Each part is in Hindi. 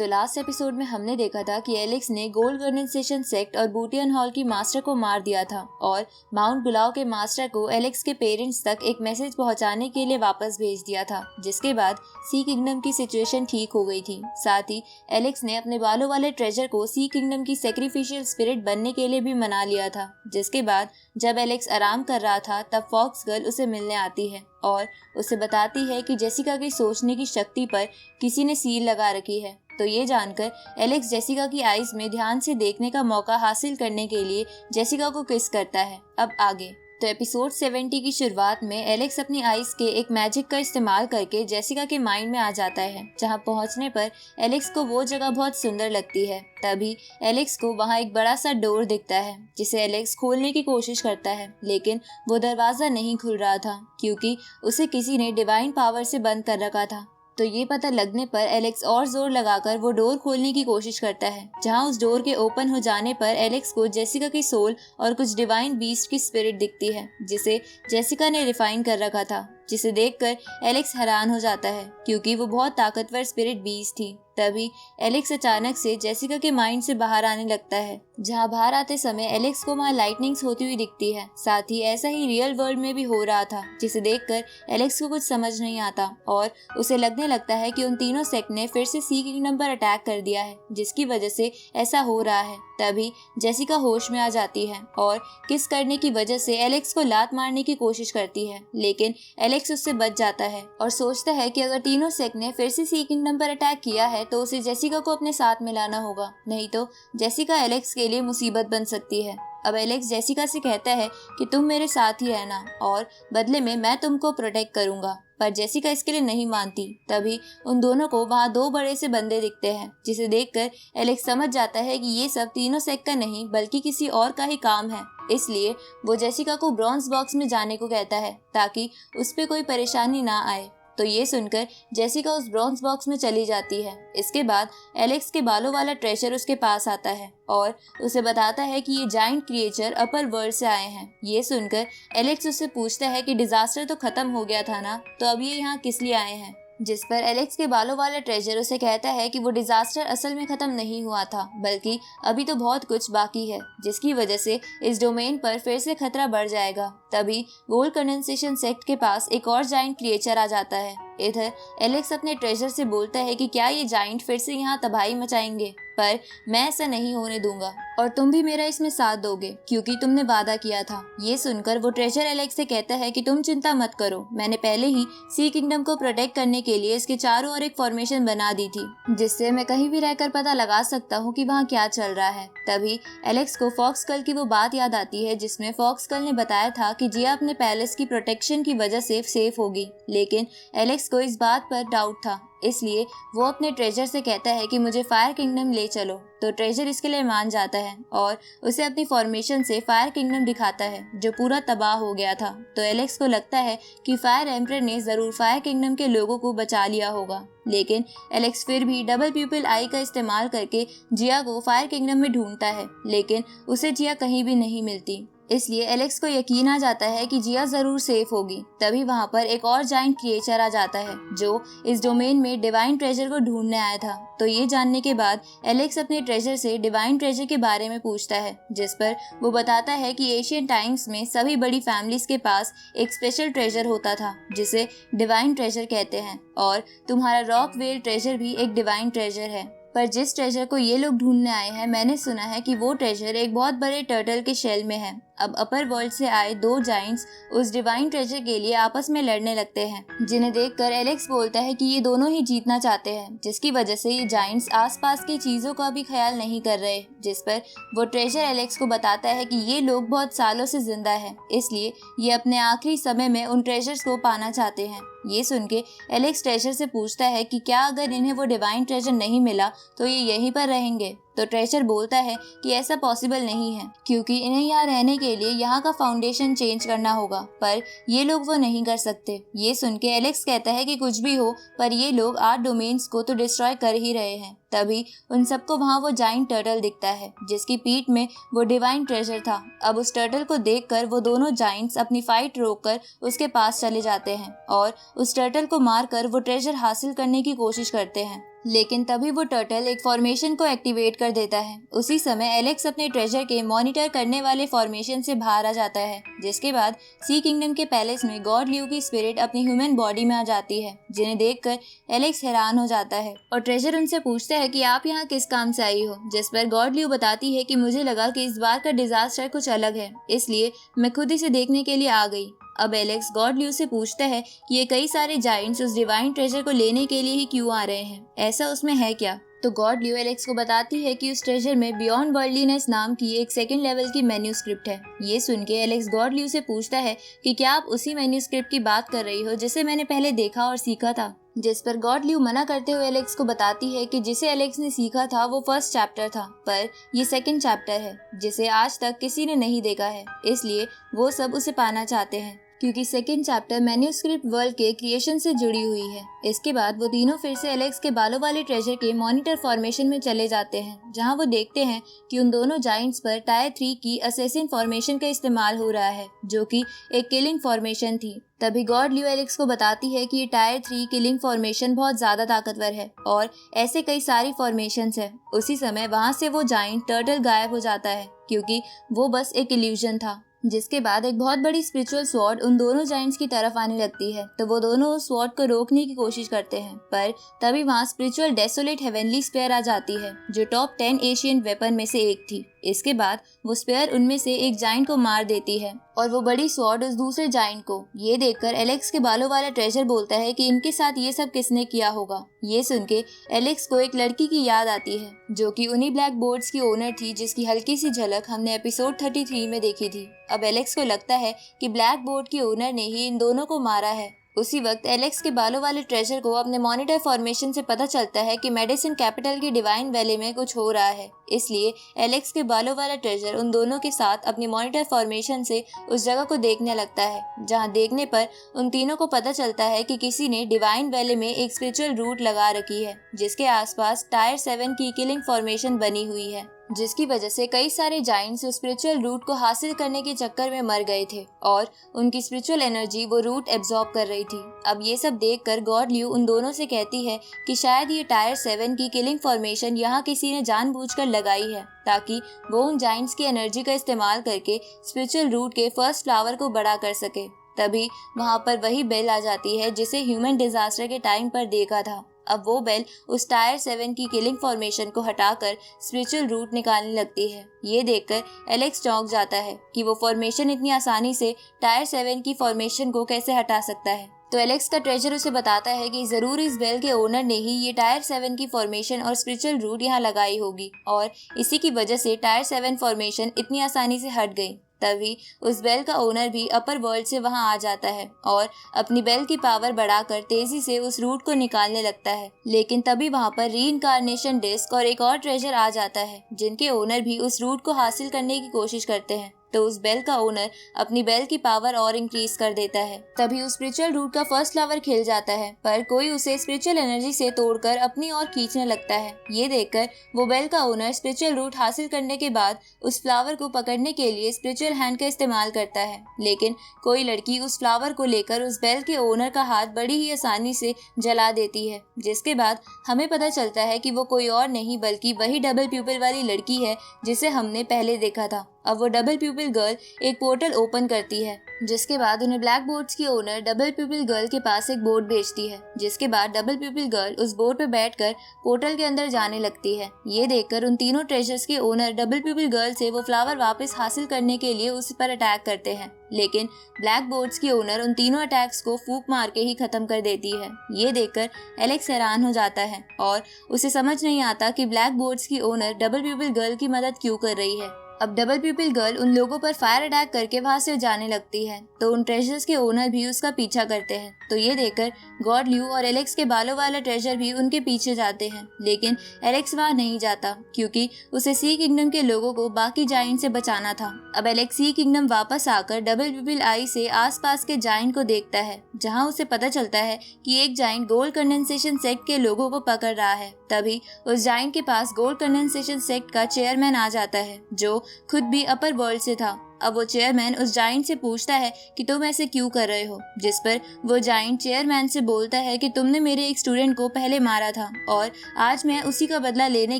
तो लास्ट एपिसोड में हमने देखा था कि एलेक्स ने गोल्ड कर्नेंसेशन सेक्ट और बूटियन हॉल की मास्टर को मार दिया था और माउंट बुलाओ के मास्टर को एलेक्स के पेरेंट्स तक एक मैसेज पहुंचाने के लिए वापस भेज दिया था, जिसके बाद सी किंगडम की सिचुएशन ठीक हो गई थी। साथ ही एलेक्स ने अपने बालों वाले ट्रेजर को सी किंगडम की सैक्रिफिशियल स्पिरिट बनने के लिए भी मना लिया था। जिसके बाद जब एलेक्स आराम कर रहा था तब फॉक्स गर्ल उसे मिलने आती है और उसे बताती है कि जेसिका की सोचने की शक्ति पर किसी ने सील लगा रखी है। तो ये जानकर एलेक्स जेसिका की आईज में ध्यान से देखने का मौका हासिल करने के लिए जेसिका को किस करता है। अब आगे तो एपिसोड 70 की शुरुआत में एलेक्स अपनी आईज के एक मैजिक का इस्तेमाल करके जेसिका के माइंड में आ जाता है, जहां पहुंचने पर एलेक्स को वो जगह बहुत सुंदर लगती है। तभी एलेक्स को वहां एक बड़ा सा डोर दिखता है, जिसे एलेक्स खोलने की कोशिश करता है, लेकिन वो दरवाजा नहीं खुल रहा था क्योंकि उसे किसी ने डिवाइन पावर से बंद कर रखा था। तो ये पता लगने पर एलेक्स और जोर लगाकर वो डोर खोलने की कोशिश करता है, जहां उस डोर के ओपन हो जाने पर एलेक्स को जेसिका की सोल और कुछ डिवाइन बीस्ट की स्पिरिट दिखती है, जिसे जेसिका ने रिफाइन कर रखा था, जिसे देखकर एलेक्स हैरान हो जाता है क्योंकि वो बहुत ताकतवर स्पिरिट बीस्ट थी। तभी एलेक्स अचानक से जेसिका के माइंड से बाहर आने लगता है, जहां बाहर आते समय एलेक्स को वहां लाइटनिंग्स होती हुई दिखती है। साथ ही ऐसा ही रियल वर्ल्ड में भी हो रहा था, जिसे देखकर एलेक्स को कुछ समझ नहीं आता और उसे लगने लगता है कि उन तीनों सेक्ट ने फिर से सी किंगडम पर अटैक कर दिया है, जिसकी वजह से ऐसा हो रहा है। तभी जेसिका होश में आ जाती है और किस करने की वजह से एलेक्स को लात मारने की कोशिश करती है, लेकिन एलेक्स उससे बच जाता है और सोचता है कि अगर तीनों सेक्ट ने फिर से सी किंगडम पर अटैक किया है तो उसे जेसिका को अपने साथ में लाना होगा, नहीं तो जेसिका एलेक्स के लिए मुसीबत बन सकती है। अब एलेक्स जेसिका से कहता है कि तुम मेरे साथ ही रहना और बदले में मैं तुमको प्रोटेक्ट करूंगा, पर जेसिका इसके लिए नहीं मानती। तभी उन दोनों को वहां दो बड़े से बंदे दिखते हैं, जिसे देखकर एलेक्स समझ जाता है कि ये सब तीनों सेक्ट का नहीं बल्कि किसी और का ही काम है। इसलिए वो जेसिका को ब्रॉन्ज बॉक्स में जाने को कहता है ताकि उस पे कोई परेशानी ना आए। तो ये सुनकर जेसिका उस ब्रॉन्ज बॉक्स में चली जाती है। इसके बाद एलेक्स के बालों वाला ट्रेजर उसके पास आता है और उसे बताता है कि ये जायंट क्रिएचर अपर वर्ल्ड से आए हैं। ये सुनकर एलेक्स उससे पूछता है कि डिजास्टर तो खत्म हो गया था ना, तो अब ये यहाँ किस लिए आए हैं। जिस पर एलेक्स के बालों वाला ट्रेजर उसे कहता है कि वो डिजास्टर असल में खत्म नहीं हुआ था, बल्कि अभी तो बहुत कुछ बाकी है, जिसकी वजह से इस डोमेन पर फिर से खतरा बढ़ जाएगा। तभी गोल्ड कंडेंसेशन सेक्ट के पास एक और जायंट क्रिएचर आ जाता है। इधर एलेक्स अपने ट्रेजर से बोलता है कि क्या ये जायंट फिर से यहाँ तबाही मचाएंगे, पर मैं ऐसा नहीं होने दूंगा और तुम भी मेरा इसमें साथ दोगे क्योंकि तुमने वादा किया था। ये सुनकर वो ट्रेजर एलेक्स से कहता है कि तुम चिंता मत करो, मैंने पहले ही सी किंगडम को प्रोटेक्ट करने के लिए इसके चारों ओर एक फॉर्मेशन बना दी थी, जिससे मैं कहीं भी रहकर पता लगा सकता हूँ कि वहाँ क्या चल रहा है। तभी एलेक्स को फॉक्स गर्ल की वो बात याद आती है जिसमें फॉक्स गर्ल ने बताया था कि जिया अपने पैलेस की प्रोटेक्शन की वजह से सेफ होगी, लेकिन एलेक्स को इस बात पर डाउट था, इसलिए वो अपने ट्रेजर से कहता है कि मुझे फायर किंगडम ले चलो। तो ट्रेजर इसके लिए मान जाता है और उसे अपनी फॉर्मेशन से फायर किंगडम दिखाता है जो पूरा तबाह हो गया था। तो एलेक्स को लगता है कि फायर एम्परर ने जरूर फायर किंगडम के लोगों को बचा लिया होगा, लेकिन एलेक्स फिर भी डबल प्यूपिल आई का इस्तेमाल करके जिया को फायर किंगडम में ढूंढता है, लेकिन उसे जिया कहीं भी नहीं मिलती। इसलिए एलेक्स को यकीन आ जाता है कि जिया जरूर सेफ होगी। तभी वहां पर एक और जायंट क्रिएचर आ जाता है जो इस डोमेन में डिवाइन ट्रेजर को ढूंढने आया था। तो ये जानने के बाद एलेक्स अपने ट्रेजर से डिवाइन ट्रेजर के बारे में पूछता है, जिस पर वो बताता है कि एशियन टाइम्स में सभी बड़ी फैमिलीज के पास एक स्पेशल ट्रेजर होता था जिसे डिवाइन ट्रेजर कहते हैं, और तुम्हारा रॉक वेल ट्रेजर भी एक डिवाइन ट्रेजर है। पर जिस ट्रेजर को ये लोग ढूंढने आए हैं, मैंने सुना है कि वो ट्रेजर एक बहुत बड़े टर्टल के शेल में है। अब अपर वर्ल्ड से आए दो जायंट्स उस डिवाइन ट्रेजर के लिए आपस में लड़ने लगते हैं, जिन्हें देखकर एलेक्स बोलता है कि ये दोनों ही जीतना चाहते हैं, जिसकी वजह से ये जायंट्स आसपास की चीजों का भी ख्याल नहीं कर रहे। जिस पर वो ट्रेजर एलेक्स को बताता है कि ये लोग बहुत सालों से जिंदा हैं, इसलिए ये अपने आखिरी समय में उन ट्रेजर्स को पाना चाहते हैं। ये सुन के एलेक्स ट्रेजर से पूछता है कि क्या अगर इन्हें वो डिवाइन ट्रेजर नहीं मिला तो ये यहीं पर रहेंगे। तो ट्रेजर बोलता है कि ऐसा पॉसिबल नहीं है क्योंकि इन्हें यहाँ रहने के लिए यहाँ का फाउंडेशन चेंज करना होगा, पर ये लोग वो नहीं कर सकते। ये सुन के एलेक्स कहता है कि कुछ भी हो पर ये लोग 8 डोमेन्स को तो डिस्ट्रॉय कर ही रहे हैं, तभी उन सबको वहाँ वो जाइंट टर्टल दिखता है जिसकी पीठ में वो डिवाइन ट्रेजर था। अब उस टर्टल को देखकर वो दोनों जाइंट्स अपनी फाइट रोककर उसके पास चले जाते हैं और उस टर्टल को मारकर वो ट्रेजर हासिल करने की कोशिश करते हैं। लेकिन तभी वो टर्टल एक फॉर्मेशन को एक्टिवेट कर देता है। उसी समय एलेक्स अपने ट्रेजर के मॉनिटर करने वाले फॉर्मेशन से बाहर आ जाता है, जिसके बाद सी किंगडम के पैलेस में गॉड ल्यू की स्पिरिट अपनी ह्यूमन बॉडी में आ जाती है, जिन्हें देखकर एलेक्स हैरान हो जाता है और ट्रेजर उनसे पूछता है कि आप यहाँ किस काम से आई हो, जिस पर गॉड ल्यू बताती है कि मुझे लगा कि इस बार का डिजास्टर कुछ अलग है, इसलिए मैं खुद इसे देखने के लिए आ गई। अब एलेक्स गॉड ल्यू से पूछता है कि ये कई सारे जाइंट्स उस डिवाइन ट्रेजर को लेने के लिए ही क्यों आ रहे हैं, ऐसा उसमें है क्या। तो गॉड ल्यू एलेक्स को बताती है कि उस ट्रेजर में बियॉन्ड वर्ल्डलीनेस नाम की एक सेकंड लेवल की मैन्यूस्क्रिप्ट है। ये सुन के एलेक्स गॉड ल्यू से पूछता है कि क्या आप उसी मैन्यूस्क्रिप्ट की बात कर रही हो जिसे मैंने पहले देखा और सीखा था, जिस पर गॉड ल्यू मना करते हुए एलेक्स को बताती है कि जिसे एलेक्स ने सीखा था वो फर्स्ट चैप्टर था, पर ये सेकंड चैप्टर है जिसे आज तक किसी ने नहीं देखा है, इसलिए वो सब उसे पाना चाहते हैं क्योंकि सेकंड चैप्टर मैन्यूस्क्रिप्ट वर्ल्ड के क्रिएशन से जुड़ी हुई है। इसके बाद वो तीनों फिर से एलेक्स के बालों वाले ट्रेजर के मॉनिटर फॉर्मेशन में चले जाते हैं, जहां वो देखते हैं कि उन दोनों जाइंट्स पर टायर 3 की असैसिन फॉर्मेशन का इस्तेमाल हो रहा है, जो कि एक किलिंग फॉर्मेशन थी। तभी गॉड ल्यू एलेक्स को बताती है कि ये टायर 3 किलिंग फॉर्मेशन बहुत ज्यादा ताकतवर है और ऐसे कई सारी फॉर्मेशंस है। उसी समय वहां से वो जाइंट टर्टल गायब हो जाता है क्योंकि वो बस एक इल्यूजन था। जिसके बाद एक बहुत बड़ी स्पिरिचुअल स्वॉर्ड उन दोनों जाइंट्स की तरफ आने लगती है, तो वो दोनों उस स्वॉर्ड को रोकने की कोशिश करते हैं, पर तभी वहाँ स्पिरिचुअल डेसोलेट हेवनली स्पेयर आ जाती है, जो टॉप 10 एशियन वेपन में से एक थी। इसके बाद वो स्पेयर उनमें से एक जाइंट को मार देती है और वो बड़ी स्वॉर्ड उस दूसरे जाइंट को। ये देखकर एलेक्स के बालों वाला ट्रेजर बोलता है कि इनके साथ ये सब किसने किया होगा। ये सुन के एलेक्स को एक लड़की की याद आती है जो कि उन्हीं ब्लैक बोर्ड्स की ओनर थी, जिसकी हल्की सी झलक हमने एपिसोड 33 में देखी थी। अब एलेक्स को लगता है कि ब्लैक बोर्ड की ओनर ने ही इन दोनों को मारा है। उसी वक्त एलेक्स के बालों वाले ट्रेजर को अपने मॉनिटर फॉर्मेशन से पता चलता है कि मेडिसिन कैपिटल की डिवाइन वैली में कुछ हो रहा है, इसलिए एलेक्स के बालों वाला ट्रेजर उन दोनों के साथ अपनी मॉनिटर फॉर्मेशन से उस जगह को देखने लगता है, जहां देखने पर उन तीनों को पता चलता है कि किसी ने डिवाइन वैली में एक स्पिरिचुअल रूट लगा रखी है, जिसके आसपास टायर 7 की किलिंग फॉर्मेशन बनी हुई है, जिसकी वजह से कई सारे जाइंट्स उस स्पिरिचुअल रूट को हासिल करने के चक्कर में मर गए थे और उनकी स्पिरिचुअल एनर्जी वो रूट एब्जॉर्ब कर रही थी। अब ये सब देखकर गॉड ल्यू उन दोनों से कहती है कि शायद ये टायर 7 की किलिंग फॉर्मेशन यहाँ किसी ने जानबूझकर लगाई है, ताकि वो उन जाइंट्स की एनर्जी का इस्तेमाल करके स्पिरिचुअल रूट के फर्स्ट फ्लावर को बड़ा कर सके। तभी वहाँ पर वही बेल आ जाती है जिसे ह्यूमन डिजास्टर के टाइम पर देखा था। अब वो बेल उस टायर 7 की किलिंग फॉर्मेशन को हटाकर स्पिरिचुअल रूट निकालने लगती है। ये देखकर एलेक्स चौंक जाता है कि वो फॉर्मेशन इतनी आसानी से टायर 7 की फॉर्मेशन को कैसे हटा सकता है। तो एलेक्स का ट्रेजर उसे बताता है कि जरूर इस बेल के ओनर ने ही ये टायर 7 की फॉर्मेशन और स्पिरिचुअल रूट यहाँ लगाई होगी और इसी की वजह से टायर 7 फॉर्मेशन इतनी आसानी से हट गई। तभी उस बेल का ओनर भी अपर वर्ल्ड से वहां आ जाता है और अपनी बेल की पावर बढ़ाकर तेजी से उस रूट को निकालने लगता है। लेकिन तभी वहां पर रीइंकार्नेशन डिस्क और एक और ट्रेजर आ जाता है, जिनके ओनर भी उस रूट को हासिल करने की कोशिश करते हैं। तो उस बेल का ओनर अपनी बेल की पावर और इंक्रीज कर देता है। तभी उस स्पिरिचुअल रूट का फर्स्ट फ्लावर खिल जाता है, पर कोई उसे स्पिरिचुअल एनर्जी से तोड़कर अपनी ओर खींचने लगता है। ये देखकर वो बेल का ओनर स्पिरिचुअल रूट हासिल करने के बाद उस फ्लावर को पकड़ने के लिए स्पिरिचुअल हैंड का इस्तेमाल करता है, लेकिन कोई लड़की उस फ्लावर को लेकर उस बेल के ओनर का हाथ बड़ी ही आसानी से जला देती है, जिसके बाद हमें पता चलता है कि वो कोई और नहीं बल्कि वही डबल प्यूपिल वाली लड़की है जिसे हमने पहले देखा था। अब वो डबल प्यूपिल गर्ल एक पोर्टल ओपन करती है, जिसके बाद उन्हें ब्लैक बोर्ड्स की ओनर डबल प्यूपिल गर्ल के पास एक बोट भेजती है, जिसके बाद डबल प्यूपिल गर्ल उस बोट पे बैठकर पोर्टल के अंदर जाने लगती है। ये देखकर उन तीनों ट्रेजर्स के ओनर डबल प्यूपिल गर्ल से वो फ्लावर वापस हासिल करने के लिए उस पर अटैक करते हैं, लेकिन ब्लैक बोर्ड्स की ओनर उन तीनों अटैक्स को फूंक मार के ही खत्म कर देती है। ये देखकर एलेक्स हैरान हो जाता है और उसे समझ नहीं आता कि ब्लैक बोर्ड्स की ओनर डबल प्यूपिल गर्ल की मदद क्यों कर रही है। अब डबल प्यूपिल गर्ल उन लोगों पर फायर अटैक करके वहां से जाने लगती है, तो उन ट्रेजर्स के ओनर भी उसका पीछा करते हैं। तो ये देखकर गॉड ल्यू और एलेक्स के बालों वाला ट्रेजर भी उनके पीछे जाते हैं, लेकिन एलेक्स वहां नहीं जाता क्योंकि उसे सी किंगडम के लोगों को बाकी जाइंट से बचाना था। अब एलेक्स सी किंगडम वापस आकर डबल प्यूपिल आई से आसपास के जाइंट को देखता है, जहां उसे पता चलता है कि एक जाइंट गोल्ड कंडेंसेशन सेक्ट के लोगों को पकड़ रहा है। तभी उस जाइंट के पास गोल्ड कंडेंसेशन सेक्ट का चेयरमैन आ जाता है, जो खुद भी अपर वर्ल्ड से था। अब वो चेयरमैन उस जाइंट से पूछता है कि तुम ऐसे क्यों कर रहे हो, जिस पर वो जाइंट चेयरमैन से बोलता है कि तुमने मेरे एक स्टूडेंट को पहले मारा था और आज मैं उसी का बदला लेने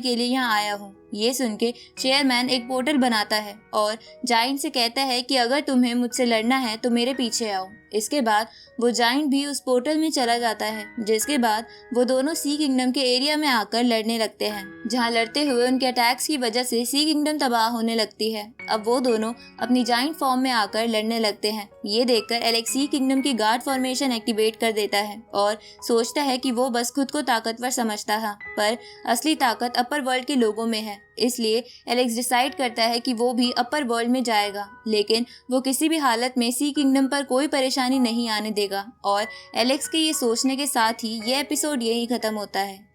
के लिए यहाँ आया हूँ। ये सुन के चेयरमैन एक पोर्टल बनाता है और जाइंट से कहता है कि अगर तुम्हें मुझसे लड़ना है तो मेरे पीछे आओ। इसके बाद वो जाइंट भी उस पोर्टल में चला जाता है, जिसके बाद वो दोनों सी किंगडम के एरिया में आकर लड़ने लगते हैं, जहाँ लड़ते हुए उनके अटैक्स की वजह से सी किंगडम तबाह होने लगती है। अब वो दोनों अपनी जाइंट फॉर्म में आकर लड़ने लगते हैं। ये देखकर एलेक्स सी किंगडम की गार्ड फॉर्मेशन एक्टिवेट कर देता है और सोचता है कि वो बस खुद को ताकतवर समझता था, पर असली ताकत अपर वर्ल्ड के लोगों में है। इसलिए एलेक्स डिसाइड करता है कि वो भी अपर वर्ल्ड में जाएगा, लेकिन वो किसी भी हालत में सी किंगडम पर कोई परेशानी नहीं आने देगा। और एलेक्स के ये सोचने के साथ ही ये एपिसोड यही खत्म होता है।